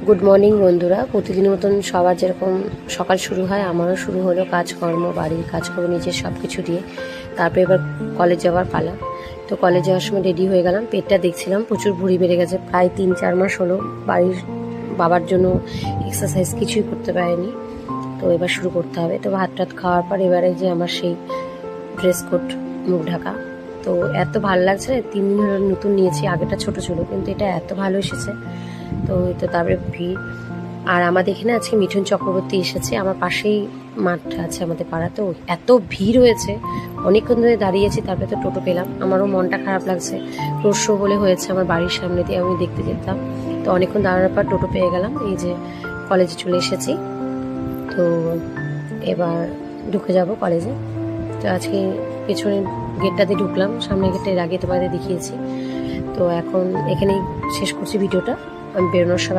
Good morning বন্ধুরা। প্রতিদিনের মতন সবার যেরকম সকাল শুরু হয়, আমারও শুরু হলো কাজকর্ম, বাড়ির কাজকর্ম, নিজের সব কিছু দিয়ে। তারপরে এবার কলেজ যাওয়ার পালা। তো কলেজ যাওয়ার সময় রেডি হয়ে গেলাম। পেটটা দেখছিলাম, প্রচুর ভুঁড়ি বেড়ে গেছে। প্রায় 3-4 মাস হলো বাড়ির বাবার জন্য এক্সারসাইজ কিছুই করতে পারিনি। তো এবার শুরু করতে হবে। তো ভাত টাত খাওয়ার পর এবারে যে আমার সেই ড্রেস কোড, মুখ ঢাকা, তো এত ভালো লাগছে না। 3 দিন হলো নতুন নিয়েছি, আগেটা ছোট ছিল, কিন্তু এটা এত ভালো এসেছে। তো তারপরে ভিড়। আর আমাদের এখানে আজকে মিঠুন চক্রবর্তী এসেছে, আমার পাশেই মাঠটা আছে আমাদের পাড়াতেও। এত ভিড় হয়েছে, অনেকক্ষণ ধরে দাঁড়িয়েছি, তারপরে তো টোটো পেলাম। আমারও মনটা খারাপ লাগছে, রোড শো বলে হয়েছে আমার বাড়ির সামনে দিয়ে, আমি দেখতে যেতাম। তো অনেকক্ষণ দাঁড়ানোর পর টোটো পেয়ে গেলাম। এই যে কলেজে চলে এসেছি। তো এবার ঢুকে যাব কলেজে। তো আজকে পেছনে গেটটা দিয়ে ঢুকলাম, সামনে গেটটা এর আগে তোমাদের দেখিয়েছি। তো এখন এখানেই শেষ করছি ভিডিওটা। আমি বেরোনোর সময়